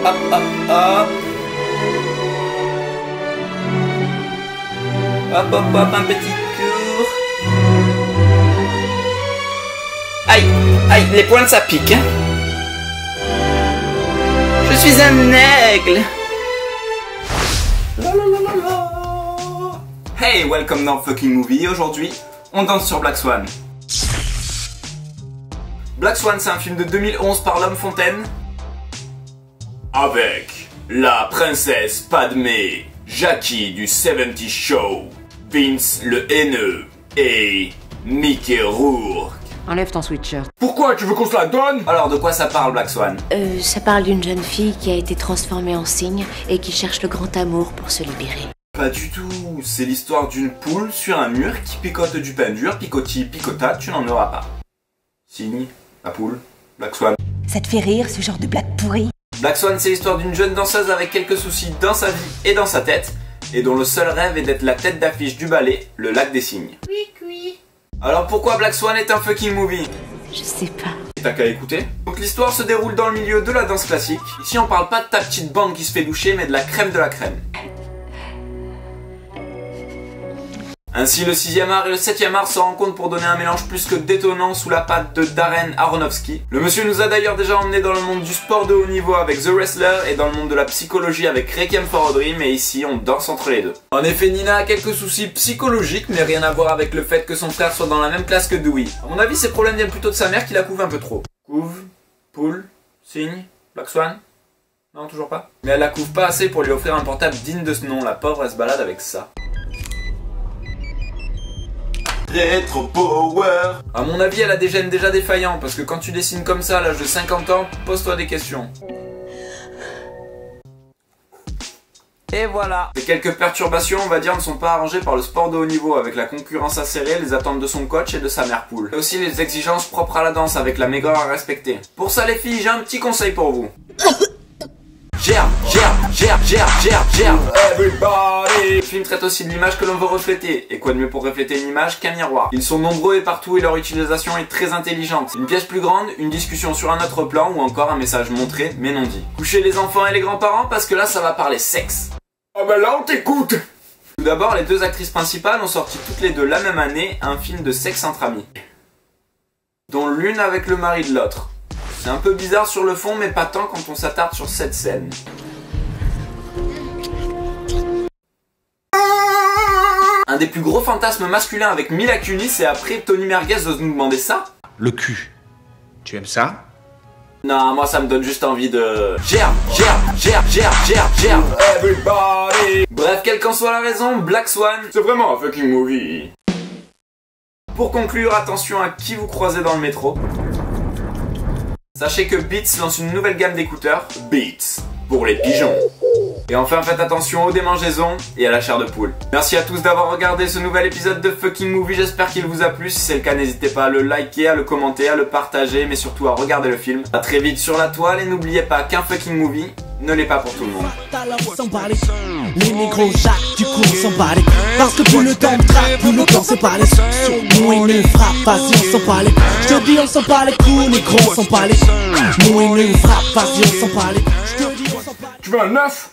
hop, hop, hop. Hop, hop, hop, un petit tour. Aïe, aïe, les pointes ça pique, hein. Je suis un aigle. La, la, la, la, la. Hey, welcome dans Fucking Movie. Aujourd'hui, on danse sur Black Swan. Black Swan, c'est un film de 2011 par L'Homme Fontaine. Avec la princesse Padmé, Jackie du 70's Show, Vince le haineux et Mickey Rourke. Enlève ton sweatshirt. Pourquoi tu veux qu'on se la donne? Alors de quoi ça parle Black Swan? Ça parle d'une jeune fille qui a été transformée en cygne et qui cherche le grand amour pour se libérer. Pas du tout, c'est l'histoire d'une poule sur un mur qui picote du pain dur, picoti, picota, tu n'en auras pas. Cygne, la poule, Black Swan. Ça te fait rire ce genre de blague pourrie? Black Swan, c'est l'histoire d'une jeune danseuse avec quelques soucis dans sa vie et dans sa tête, et dont le seul rêve est d'être la tête d'affiche du ballet, le Lac des Cygnes. Oui. Alors pourquoi Black Swan est un fucking movie? Je sais pas. T'as qu'à écouter. Donc l'histoire se déroule dans le milieu de la danse classique. Ici on parle pas de ta petite bande qui se fait doucher, mais de la crème de la crème. Ainsi, le 6e art et le 7e art se rencontrent pour donner un mélange plus que détonnant sous la patte de Darren Aronofsky. Le monsieur nous a d'ailleurs déjà emmené dans le monde du sport de haut niveau avec The Wrestler et dans le monde de la psychologie avec Requiem for a Dream, et ici on danse entre les deux. En effet, Nina a quelques soucis psychologiques, mais rien à voir avec le fait que son frère soit dans la même classe que Dewey. À mon avis, ses problèmes viennent plutôt de sa mère qui la couve un peu trop. Couve, poule, cygne, Black Swan? Non, toujours pas. Mais elle la couve pas assez pour lui offrir un portable digne de ce nom, la pauvre elle se balade avec ça. Retro Power. À mon avis, elle a des gènes déjà défaillants, parce que quand tu dessines comme ça à l'âge de 50 ans, pose-toi des questions. Et voilà. Et quelques perturbations, on va dire, ne sont pas arrangées par le sport de haut niveau, avec la concurrence acérée, les attentes de son coach et de sa mère poule. Et aussi les exigences propres à la danse, avec la maigreur à respecter. Pour ça les filles, j'ai un petit conseil pour vous. Gerbe. Everybody. Le film traite aussi de l'image que l'on veut refléter. Et quoi de mieux pour refléter une image qu'un miroir? Ils sont nombreux et partout et leur utilisation est très intelligente. Une pièce plus grande, une discussion sur un autre plan ou encore un message montré mais non dit. Couchez les enfants et les grands-parents parce que là ça va parler sexe. Ah bah là on t'écoute. Tout d'abord, les deux actrices principales ont sorti toutes les deux la même année un film de sexe entre amis, dont l'une avec le mari de l'autre. C'est un peu bizarre sur le fond, mais pas tant quand on s'attarde sur cette scène. Un des plus gros fantasmes masculins avec Mila Kunis, et après Tony Merguez ose nous demander ça. Le cul. Tu aimes ça? Non, moi ça me donne juste envie de... Gerbe. Everybody. Bref, quelle qu'en soit la raison, Black Swan, c'est vraiment un fucking movie. Pour conclure, attention à qui vous croisez dans le métro. Sachez que Beats lance une nouvelle gamme d'écouteurs, Beats, pour les pigeons. Et enfin, faites attention aux démangeaisons et à la chair de poule. Merci à tous d'avoir regardé ce nouvel épisode de Fucking Movie, j'espère qu'il vous a plu. Si c'est le cas, n'hésitez pas à le liker, à le commenter, à le partager, mais surtout à regarder le film. A très vite sur la toile, et n'oubliez pas qu'un Fucking Movie ne l'est pas pour tout le monde. Les négros jacques, du coup on s'en bat les couilles. Parce que plus le temps traque, plus le temps se bat les sous. Nous et nous frappe, vas-y on s'en bat les couilles. Je te dis on s'en bat les couilles, négros on s'en bat les couilles. Nous et nous frappe, vas-y on s'en bat les couilles. Tu veux un 9?